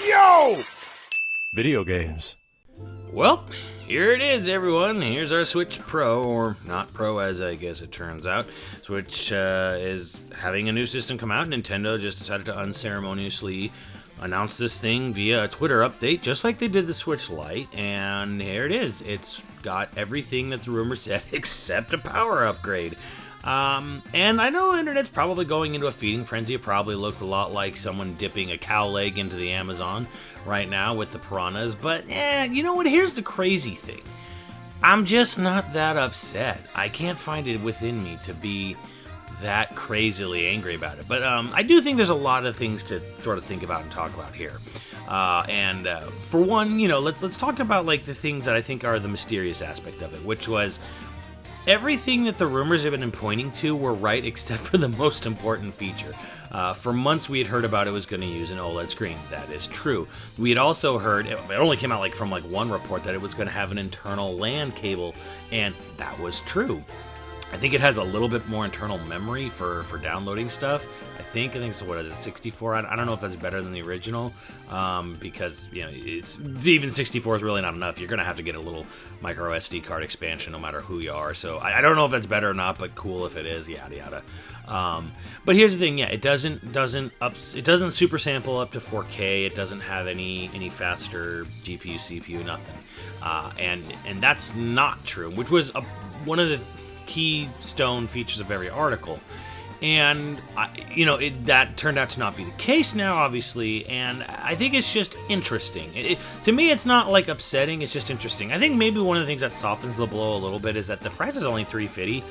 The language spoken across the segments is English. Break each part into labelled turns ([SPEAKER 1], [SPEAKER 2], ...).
[SPEAKER 1] Yo!
[SPEAKER 2] Video games.
[SPEAKER 3] Well, here it is, everyone. Here's our Switch Pro, or not Pro as I guess it turns out. Switch is having a new system come out. Nintendo just decided to unceremoniously announce this thing via a Twitter update, just like they did the Switch Lite, and here it is. It's got everything that the rumor said except a power upgrade. And I know internet's probably going into a feeding frenzy. It probably looked a lot like someone dipping a cow leg into the Amazon right now with the piranhas, but you know what? Here's the crazy thing. I'm just not that upset. I can't find it within me to be that crazily angry about it. But I do think there's a lot of things to sort of think about and talk about here. For one, you know, let's talk about like the things that I think are the mysterious aspect of it, which was everything that the rumors have been pointing to were right except for the most important feature. For months we had heard about it was going to use an OLED screen. That is true. We had also heard, it only came out from one report, that it was going to have an internal LAN cable, and that was true. I think it has a little bit more internal memory for downloading stuff. I think it's, what is it, 64? I don't know if that's better than the original, because, you know, even 64 is really not enough. You're going to have to get a little micro SD card expansion no matter who you are. So I don't know if that's better or not, but cool if it is, yada yada. But here's the thing, yeah, it doesn't super sample up to 4K. It doesn't have any faster GPU, CPU, nothing. And that's not true, which was one of the keystone features of every article. And, you know, that turned out to not be the case now, obviously, and I think it's just interesting. To me, it's not, like, upsetting, it's just interesting. I think maybe one of the things that softens the blow a little bit is that the price is only $350,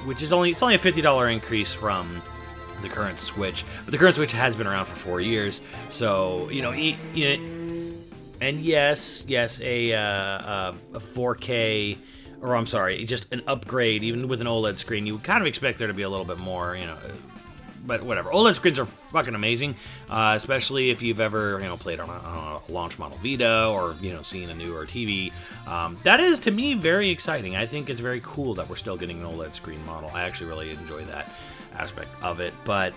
[SPEAKER 3] which is only a $50 increase from the current Switch, but the current Switch has been around for 4 years, so, you know, and yes, a 4K... or I'm sorry, just an upgrade, even with an OLED screen, you would kind of expect there to be a little bit more, you know, but whatever. OLED screens are fucking amazing, especially if you've ever, you know, played on a launch model Vita or, you know, seen a newer TV. That is, to me, very exciting. I think it's very cool that we're still getting an OLED screen model. I actually really enjoy that aspect of it, but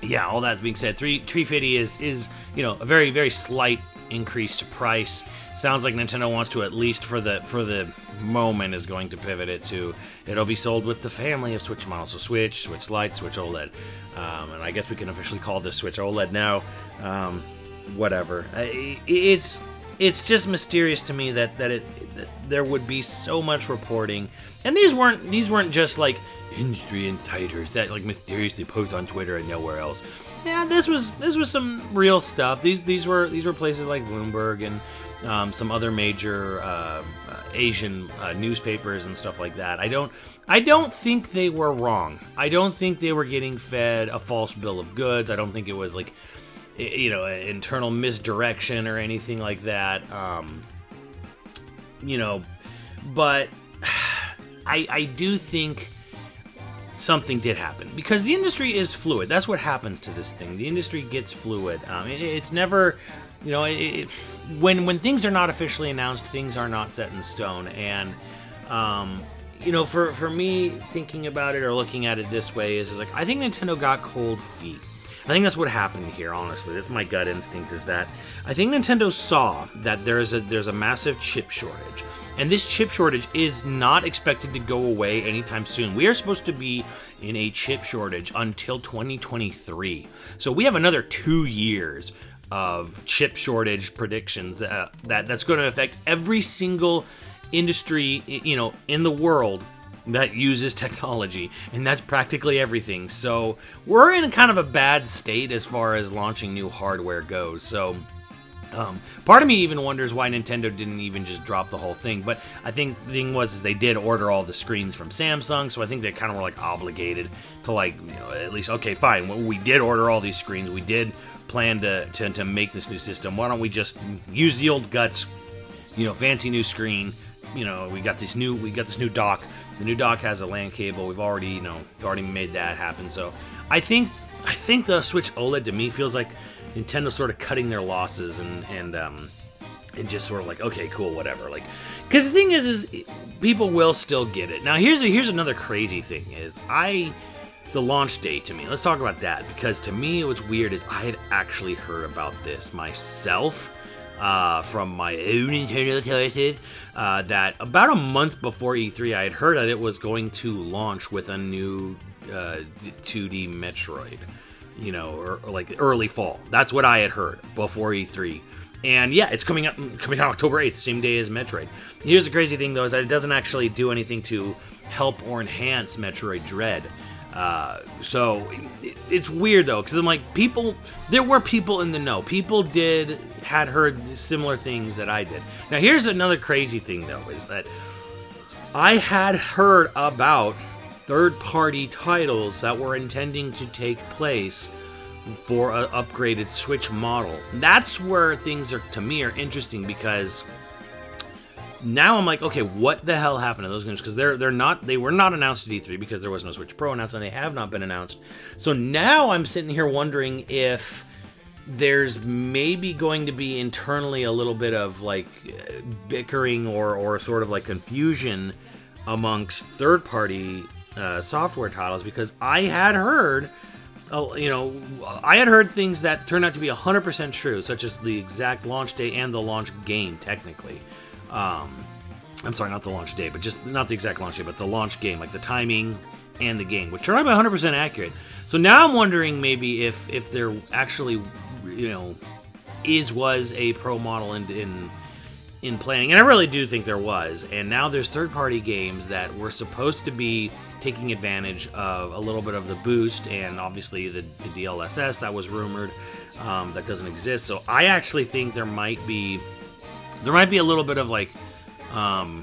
[SPEAKER 3] yeah, all that being said, $350 is, you know, a very, very slight increase to price. Sounds like Nintendo wants to, at least for the moment, is going to pivot it to, it'll be sold with the family of Switch models. So Switch, Switch Lite, Switch OLED. And I guess we can officially call this Switch OLED now. Whatever. It's just mysterious to me that there would be so much reporting. And these weren't just like industry insiders that like mysteriously post on Twitter and nowhere else. Yeah, this was some real stuff. These were places like Bloomberg and some other major Asian newspapers and stuff like that. I don't think they were wrong. I don't think they were getting fed a false bill of goods. I don't think it was like, you know, an internal misdirection or anything like that. You know, but I do think something did happen, because the industry is fluid. That's what happens to this thing. The industry gets fluid. It's never, you know, when things are not officially announced, things are not set in stone. And you know, for me, thinking about it or looking at it this way is like, I think Nintendo got cold feet. I think that's what happened here, honestly. That's my gut instinct, is that I think Nintendo saw that there's a massive chip shortage. And this chip shortage is not expected to go away anytime soon. We are supposed to be in a chip shortage until 2023. So we have another 2 years of chip shortage predictions that's going to affect every single industry, you know, in the world that uses technology, and that's practically everything. So we're in kind of a bad state as far as launching new hardware goes. So part of me even wonders why Nintendo didn't even just drop the whole thing. But I think the thing was they did order all the screens from Samsung, so I think they kind of were like obligated to, like, you know, at least, okay, fine, well, we did order all these screens, we did plan to make this new system. Why don't we just use the old guts, you know, fancy new screen. You know, we got this new dock. The new dock has a LAN cable. We've already made that happen. So I think the Switch OLED to me feels like Nintendo sort of cutting their losses and just sort of like, okay, cool, whatever. Like, because the thing is people will still get it. Now here's another crazy thing is the launch date to me. Let's talk about that, because to me what's weird is I had actually heard about this myself from my own internal sources, that about a month before E3 I had heard that it was going to launch with a new 2D Metroid, you know, or like early fall. That's what I had heard before E3. And yeah, it's coming out October 8th, same day as Metroid. Here's the crazy thing though, is that it doesn't actually do anything to help or enhance Metroid Dread. So it's weird though, because I'm like, there were people in the know. People had heard similar things that I did. Now here's another crazy thing though, is that I had heard about third-party titles that were intending to take place for an upgraded Switch model. That's where things to me are interesting, because now I'm like, okay, what the hell happened to those games? Because they were not announced at E3 because there was no Switch Pro announced, and they have not been announced. So now I'm sitting here wondering if there's maybe going to be internally a little bit of like bickering or sort of like confusion amongst third-party software titles, because I had heard things that turned out to be 100% true, such as the exact launch date and the launch game, technically. I'm sorry, not the launch date, but just not the exact launch date, but the launch game, like the timing and the game, which turned out to be 100% accurate. So now I'm wondering maybe if there actually, was a Pro model in planning, and I really do think there was. And now there's third-party games that were supposed to be taking advantage of a little bit of the boost, and obviously the DLSS that was rumored, that doesn't exist. So I actually think there might be a little bit of like, I'm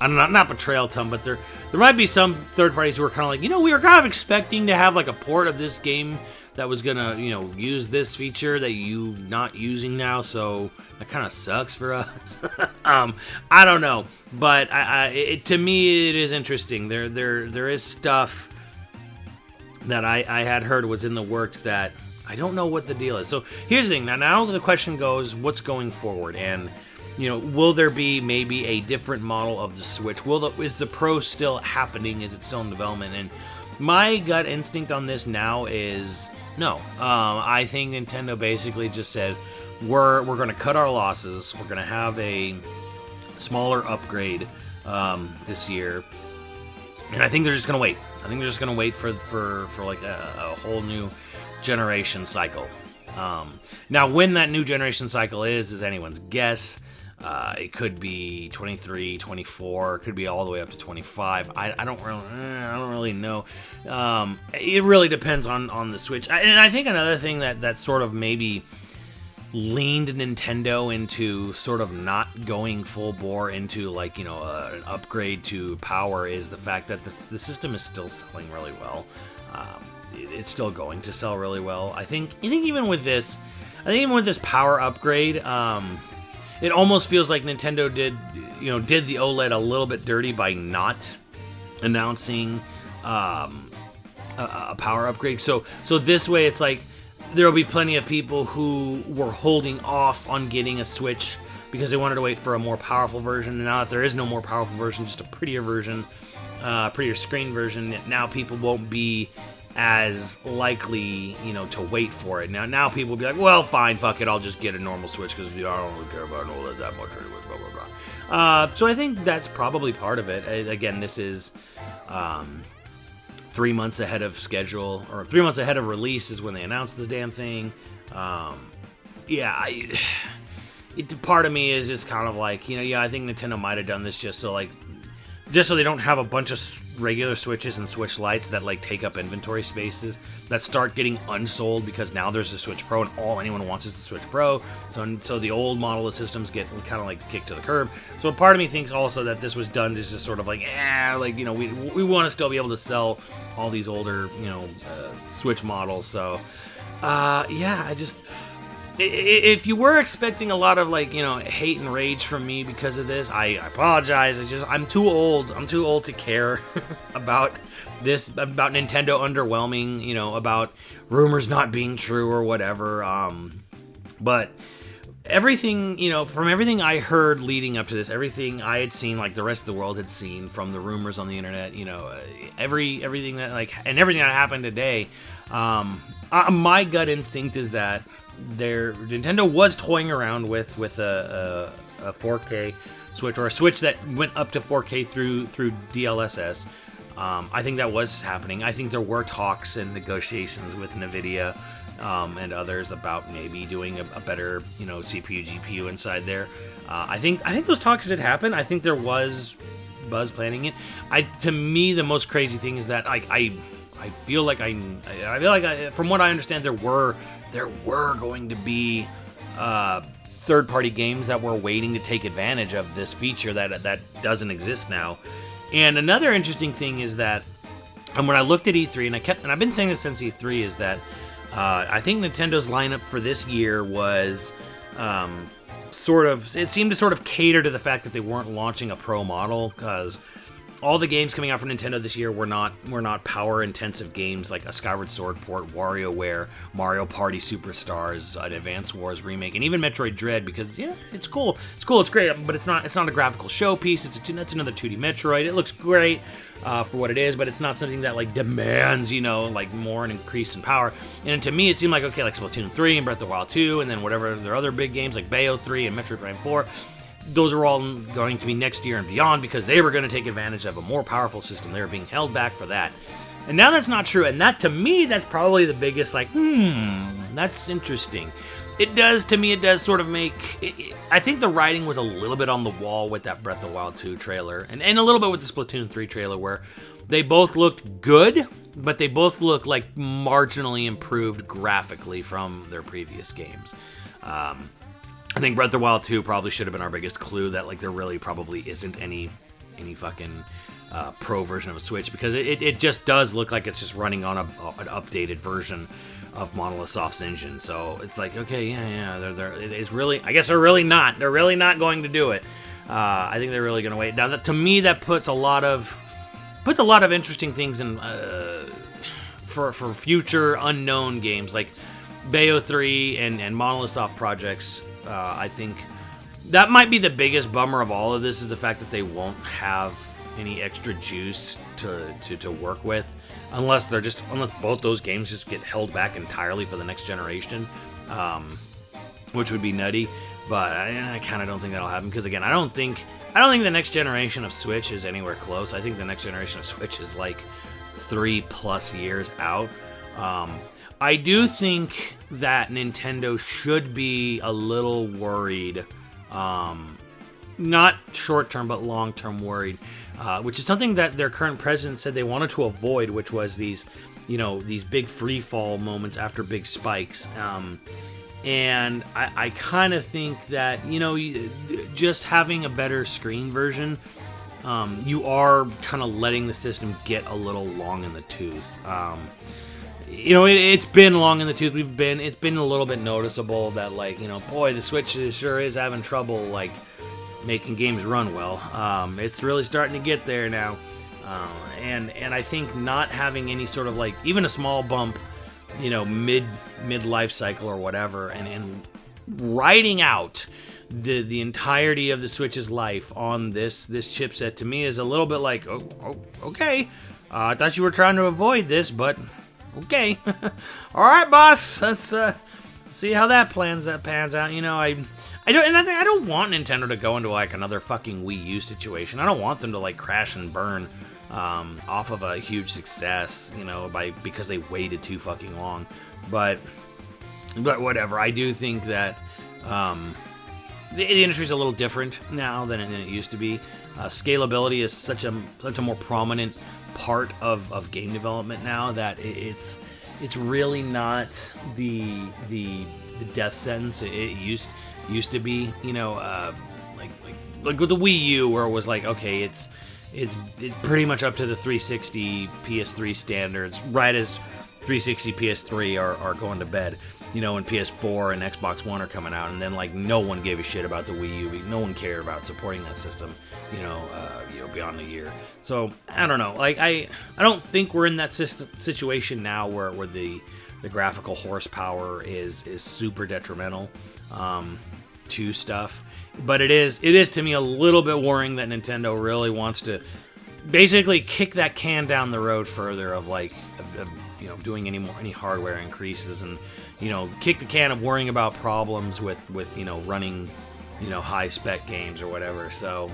[SPEAKER 3] not betrayal, Tom, but there might be some third parties who are kind of like, we were kind of expecting to have like a port of this game that was gonna, use this feature that you're not using now, so that kind of sucks for us. I don't know, but to me it is interesting. There is stuff that I had heard was in the works that I don't know what the deal is. So here's the thing. Now the question goes, what's going forward? And will there be maybe a different model of the Switch? Is the Pro still happening? Is it still in development? And my gut instinct on this now is no. I think Nintendo basically just said, we're going to cut our losses. We're going to have a smaller upgrade this year. And I think they're just going to wait. I think they're just going to wait for like a whole new generation cycle. Now, when that new generation cycle is anyone's guess. It could be 23, 24, it could be all the way up to 25. I don't really know. It really depends on the Switch. And I think another thing that sort of maybe leaned Nintendo into sort of not going full bore into like, an upgrade to power is the fact that the system is still selling really well. It's still going to sell really well. I think even with this power upgrade, it almost feels like Nintendo did the OLED a little bit dirty by not announcing a power upgrade. So this way, it's like there will be plenty of people who were holding off on getting a Switch because they wanted to wait for a more powerful version. And now that there is no more powerful version, just a prettier version, prettier screen version, now people won't be as likely, to wait for it. Now people will be like, well, fine, fuck it, I'll just get a normal Switch because I don't really care about OLED that much anyway, blah, blah, blah. So I think that's probably part of it. Again, this is 3 months ahead of schedule, or 3 months ahead of release is when they announced this damn thing. Part of me is just kind of like, I think Nintendo might have done this just so they don't have a bunch of regular Switches and Switch Lites that like take up inventory spaces that start getting unsold, because now there's a Switch Pro and all anyone wants is the Switch Pro. So the old model of systems get kind of like kicked to the curb. So part of me thinks also that this was done just sort of like, we want to still be able to sell all these older, Switch models. So, if you were expecting a lot of hate and rage from me because of this, I apologize. I'm too old. I'm too old to care about this, about Nintendo underwhelming, about rumors not being true or whatever. But everything, from everything I heard leading up to this, everything I had seen, like the rest of the world had seen from the rumors on the internet, everything that and everything that happened today, my gut instinct is that Nintendo was toying around with a 4K Switch, or a Switch that went up to 4K through DLSS. I think that was happening. I think there were talks and negotiations with NVIDIA and others about maybe doing a better, CPU, GPU inside there. I think those talks did happen. I think there was buzz planning it. To me, the most crazy thing is that I feel like from what I understand, there were going to be third-party games that were waiting to take advantage of this feature that doesn't exist now. And another interesting thing is that, and when I looked at E3, and I've been saying this since E3, is that I think Nintendo's lineup for this year was it seemed to sort of cater to the fact that they weren't launching a Pro model, because all the games coming out from Nintendo this year were not power-intensive games like a Skyward Sword port, WarioWare, Mario Party Superstars, an Advance Wars remake, and even Metroid Dread, because it's cool, it's great, but it's not a graphical showpiece. It's another 2D Metroid. It looks great for what it is, but it's not something that demands more and increase in power. And to me, it seemed like Splatoon 3 and Breath of the Wild 2, and then whatever their other big games like Bayo 3 and Metroid Prime 4. Those are all going to be next year and beyond, because they were going to take advantage of a more powerful system. They were being held back for that. And now that's not true. And that, to me, that's probably the biggest, that's interesting. To me, it does sort of make... I think the writing was a little bit on the wall with that Breath of the Wild 2 trailer, and a little bit with the Splatoon 3 trailer, where they both looked good, but they both look like marginally improved graphically from their previous games. I think Breath of the Wild 2 probably should have been our biggest clue that there really probably isn't any fucking pro version of a Switch, because it just does look like it's just running on an updated version of Monolith Soft's engine. So it's okay, it is really, I guess they're really not going to do it. I think they're really going to wait. Now, to me, that puts a lot of interesting things in for future unknown games like Bayo 3 and Monolith Soft projects. I think that might be the biggest bummer of all of this, is the fact that they won't have any extra juice to work with, unless both those games just get held back entirely for the next generation, which would be nutty. But I kind of don't think that'll happen, because again, I don't think the next generation of Switch is anywhere close. I think the next generation of Switch is 3+ years out. I do think that Nintendo should be a little worried, not short-term, but long-term worried, which is something that their current president said they wanted to avoid, which was these big free-fall moments after big spikes. And I kind of think that, just having a better screen version, you are kind of letting the system get a little long in the tooth. It's been long in the tooth. It's been a little bit noticeable that, boy, the Switch sure is having trouble, making games run well. It's really starting to get there now. And I think not having any sort of, even a small bump, mid life cycle or whatever, and riding out the entirety of the Switch's life on this chipset, to me is a little bit okay. I thought you were trying to avoid this, but... okay. All right, boss. Let's see how that pans out. I don't want Nintendo to go into another fucking Wii U situation. I don't want them to crash and burn off of a huge success, because they waited too fucking long. But whatever. I do think that the industry's a little different now than it used to be. Scalability is such a more prominent part of game development now that it's really not the death sentence it used to be. Like with the Wii U, where it was okay, it's pretty much up to the 360 PS3 standards, right as 360 PS3 are going to bed. And PS4 and Xbox One are coming out, and then no one gave a shit about the Wii U. No one cared about supporting that system, beyond a year. So I don't know. I don't think we're in that situation now where the graphical horsepower is super detrimental. to stuff. But it is to me a little bit worrying that Nintendo really wants to basically kick that can down the road further of like, you know, doing any hardware increases, and, you know, kick the can of worrying about problems with you know, running, you know, high spec games or whatever. So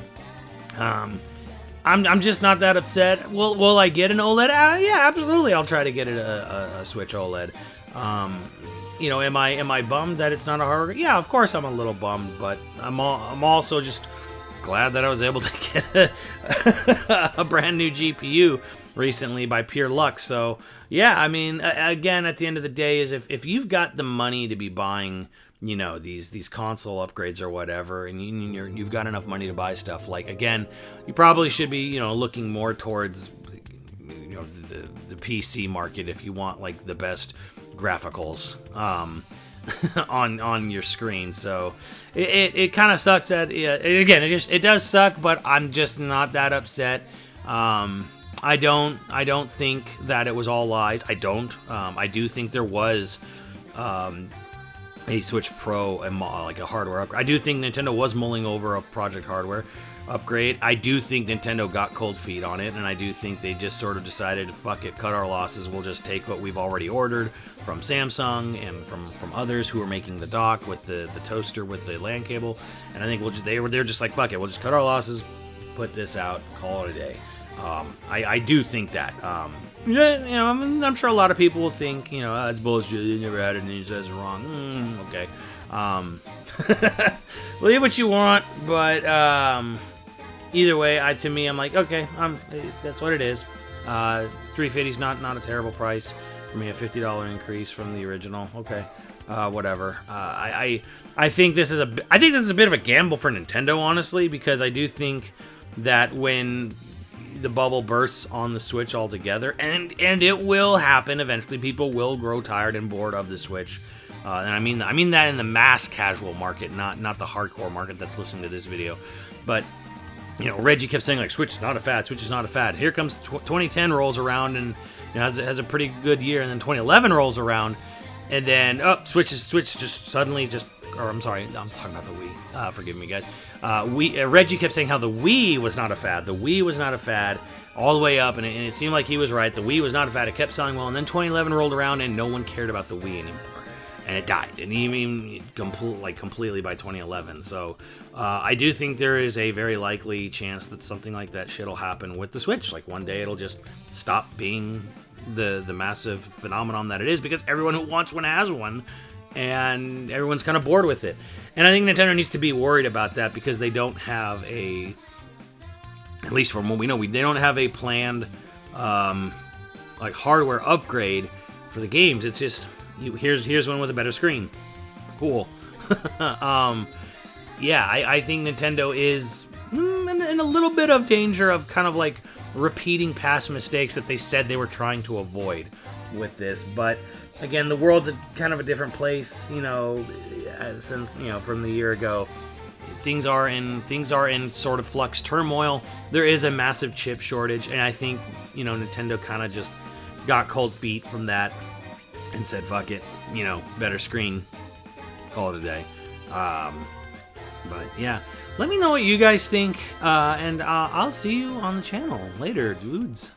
[SPEAKER 3] I'm just not that upset. Will I get an OLED? Yeah, absolutely. I'll try to get it a Switch OLED. You know, am I bummed that it's not a hardware? Yeah, of course I'm a little bummed, but I'm also just glad that I was able to get a brand new GPU recently by pure luck. So yeah, I mean, again, at the end of the day, is if you've got the money to be buying, you know, these console upgrades or whatever, and you've got enough money to buy stuff, like, again, you probably should be, you know, looking more towards, you know, the PC market if you want like the best graphicals on your screen. So it kind of sucks that, again, it does suck, but I'm just not that upset. I don't think that it was all lies. I do think there was a Switch Pro and like a hardware upgrade. I do think Nintendo was mulling over a Project Hardware upgrade. I do think Nintendo got cold feet on it, and I do think they just sort of decided, fuck it, cut our losses. We'll just take what we've already ordered from Samsung and from others who are making the dock with the toaster with the LAN cable. And I think they're just like, fuck it, we'll just cut our losses, put this out, call it a day. I do think that. Yeah, you know, I'm sure a lot of people will think, you know, it's bullshit, you never had it and he says it's wrong. Okay. Believe what you want, but either way, to me, I'm like, okay, that's what it is. $350 is not a terrible price for me. A $50 increase from the original. Okay, whatever. I think this is a bit of a gamble for Nintendo, honestly, because I do think that when the bubble bursts on the Switch altogether, and it will happen eventually, people will grow tired and bored of the Switch. And I mean that in the mass casual market, not the hardcore market that's listening to this video. But, you know, Reggie kept saying, like, Switch is not a fad, Switch is not a fad. Here comes 2010 rolls around, and, you know, has a pretty good year, and then 2011 rolls around, and then Switch just suddenly or I'm sorry, I'm talking about the Wii. Forgive me, guys. Reggie kept saying how the Wii was not a fad. The Wii was not a fad all the way up, and it seemed like he was right. The Wii was not a fad. It kept selling well, and then 2011 rolled around, and no one cared about the Wii anymore. And it died, and even completely by 2011. So I do think there is a very likely chance that something like that shit'll happen with the Switch. Like, one day it'll just stop being the massive phenomenon that it is, because everyone who wants one has one, and everyone's kind of bored with it. And I think Nintendo needs to be worried about that, because they don't have at least from what we know, they don't have a planned like hardware upgrade for the games. It's just, here's one with a better screen. Cool. Yeah, I think Nintendo is in a little bit of danger of kind of like repeating past mistakes that they said they were trying to avoid with this. But again, the world's kind of a different place, you know, since, you know, from the year ago. Things are in sort of flux turmoil. There is a massive chip shortage, and I think, you know, Nintendo kind of just got cold feet from that and said, fuck it, you know, better screen, call it a day. But yeah, let me know what you guys think, and I'll see you on the channel later, dudes.